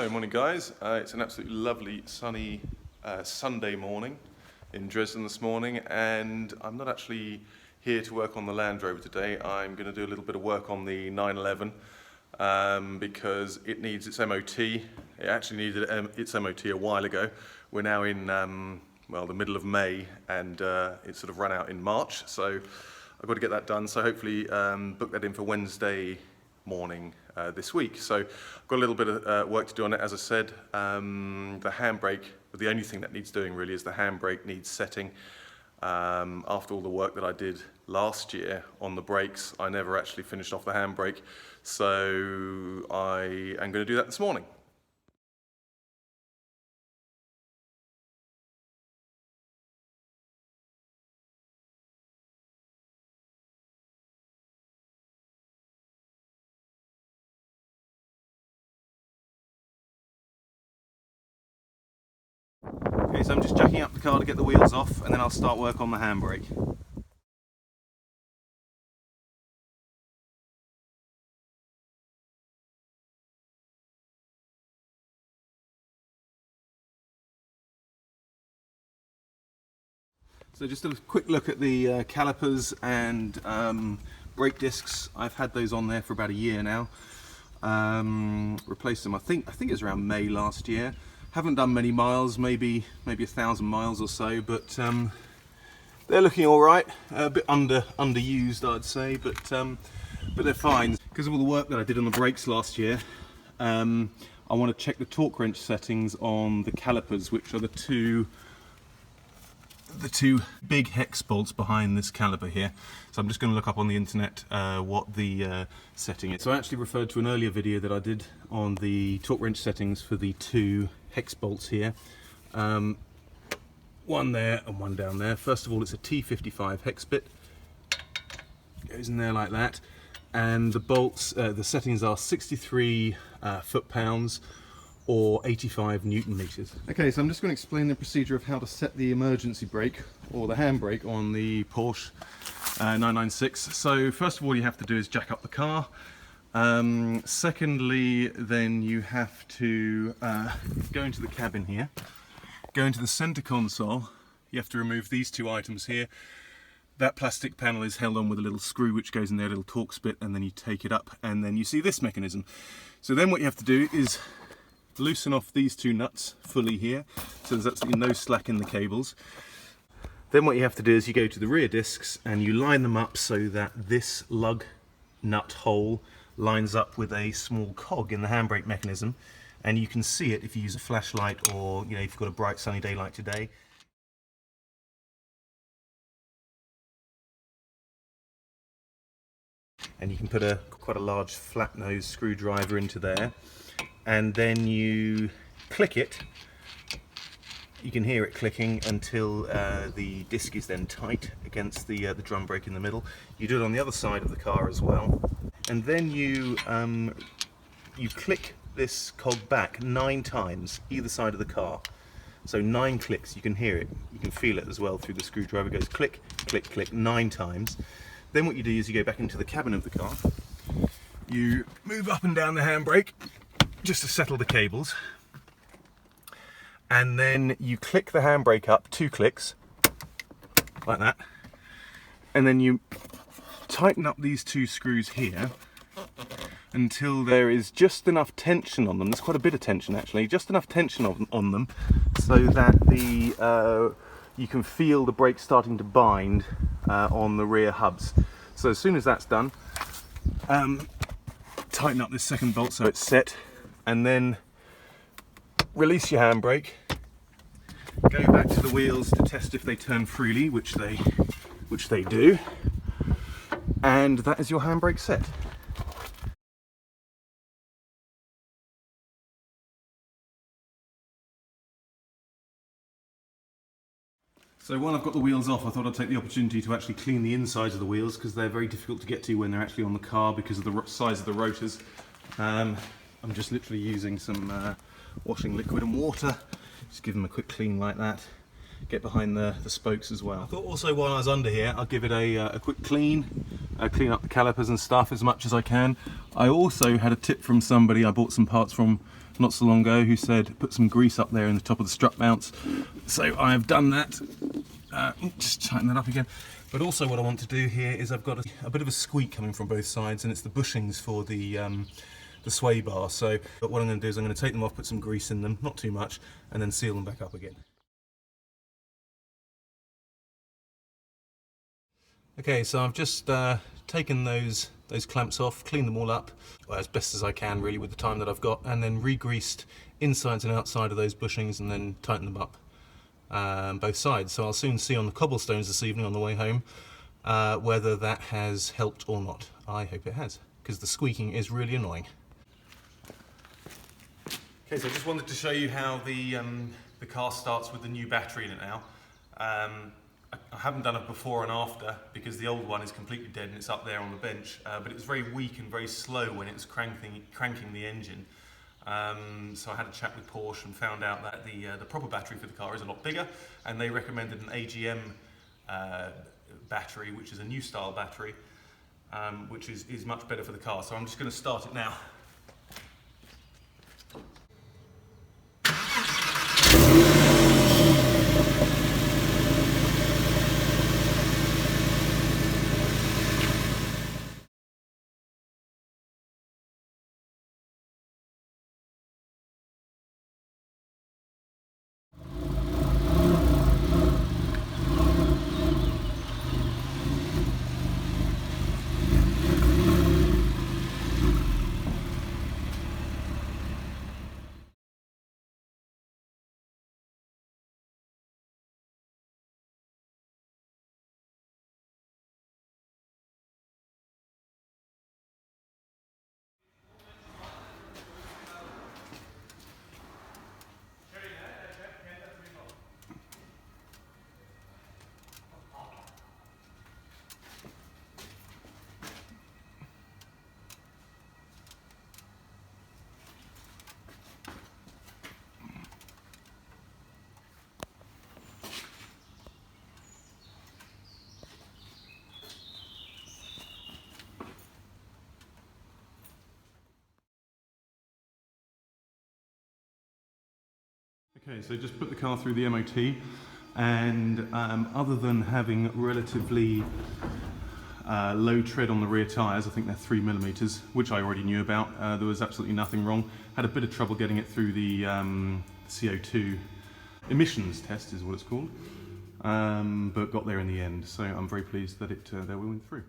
So, morning guys. It's an absolutely lovely sunny Sunday morning in Dresden this morning, and I'm not actually here to work on the Land Rover today. I'm going to do a little bit of work on the 911 because it needs its MOT. It actually needed its MOT a while ago. We're now in well, the middle of May, and it sort of ran out in March, so I've got to get that done. So hopefully book that in for Wednesday morning this week. So I've got a little bit of work to do on it. As I said, the handbrake, the only thing that needs doing really is the handbrake needs setting. After all the work that I did last year on the brakes, I never actually finished off the handbrake, so I am going to do that this morning. Okay, so I'm just jacking up the car to get the wheels off, and then I'll start work on the handbrake. So just a quick look at the calipers and brake discs. I've had those on there for about a year now. Replaced them, I think it was around May last year. Haven't done many miles, maybe 1,000 miles or so, but they're looking all right. A bit underused, I'd say, but they're fine. Because of all the work that I did on the brakes last year, I want to check the torque wrench settings on the calipers, which are the two big hex bolts behind this caliper here. So I'm just going to look up on the internet what the setting is. So I actually referred to an earlier video that I did on the torque wrench settings for the two hex bolts here. One there and one down there. First of all, it's a T55 hex bit. Goes in there like that. And the bolts, the settings are 63 foot-pounds or 85 Newton meters. Okay, so I'm just going to explain the procedure of how to set the emergency brake or the handbrake on the Porsche 996. So first of all, you have to do is jack up the car. Secondly, then you have to go into the cabin here, go into the center console. You have to remove these two items here. That plastic panel is held on with a little screw which goes in there, a little Torx bit, and then you take it up, and then you see this mechanism. So then what you have to do is loosen off these two nuts fully here, so there's absolutely no slack in the cables. Then what you have to do is you go to the rear discs and you line them up so that this lug nut hole lines up with a small cog in the handbrake mechanism, and you can see it if you use a flashlight, or if you've got a bright sunny day like today. And you can put quite a large flat nose screwdriver into there, and then you click it. You can hear it clicking until the disc is then tight against the drum brake in the middle. You do it on the other side of the car as well, and then you click this cog back 9 times either side of the car. So 9 clicks. You can hear it, you can feel it as well through the screwdriver. It goes click, click, click 9 times. Then what you do is you go back into the cabin of the car. You move up and down the handbrake just to settle the cables, and then you click the handbrake up 2 clicks like that, and then you tighten up these 2 screws here until there is just enough tension on them. There's quite a bit of tension actually, just enough tension on them so that you can feel the brake starting to bind on the rear hubs. So as soon as that's done, tighten up this second bolt so it's set, and then release your handbrake, go back to the wheels to test if they turn freely, which they do, and that is your handbrake set. So while I've got the wheels off, I thought I'd take the opportunity to actually clean the insides of the wheels, because they're very difficult to get to when they're actually on the car because of the size of the rotors. I'm just literally using some washing liquid and water. Just give them a quick clean like that. Get behind the spokes as well. I thought also while I was under here, I'll give it a quick clean. clean up the calipers and stuff as much as I can. I also had a tip from somebody I bought some parts from not so long ago who said put some grease up there in the top of the strut mounts. So I've done that. Just tighten that up again. But also what I want to do here is I've got a bit of a squeak coming from both sides, and it's the bushings for the sway bar. So what I'm going to do is I'm going to take them off, put some grease in them, not too much, and then seal them back up again. Okay, so I've just taken those clamps off, cleaned them all up, well, as best as I can really with the time that I've got, and then re-greased insides and outside of those bushings and then tightened them up both sides. So I'll soon see on the cobblestones this evening on the way home whether that has helped or not. I hope it has, because the squeaking is really annoying. Okay, so I just wanted to show you how the car starts with the new battery in it now. I haven't done it before and after because the old one is completely dead and it's up there on the bench, but it was very weak and very slow when it was cranking the engine. So I had a chat with Porsche and found out that the proper battery for the car is a lot bigger, and they recommended an AGM battery, which is a new style battery, which is much better for the car. So I'm just going to start it now. Okay, so just put the car through the MOT, and other than having relatively low tread on the rear tyres, I think they're 3mm, which I already knew about, there was absolutely nothing wrong. Had a bit of trouble getting it through the CO2 emissions test is what it's called, but got there in the end, so I'm very pleased that they went through.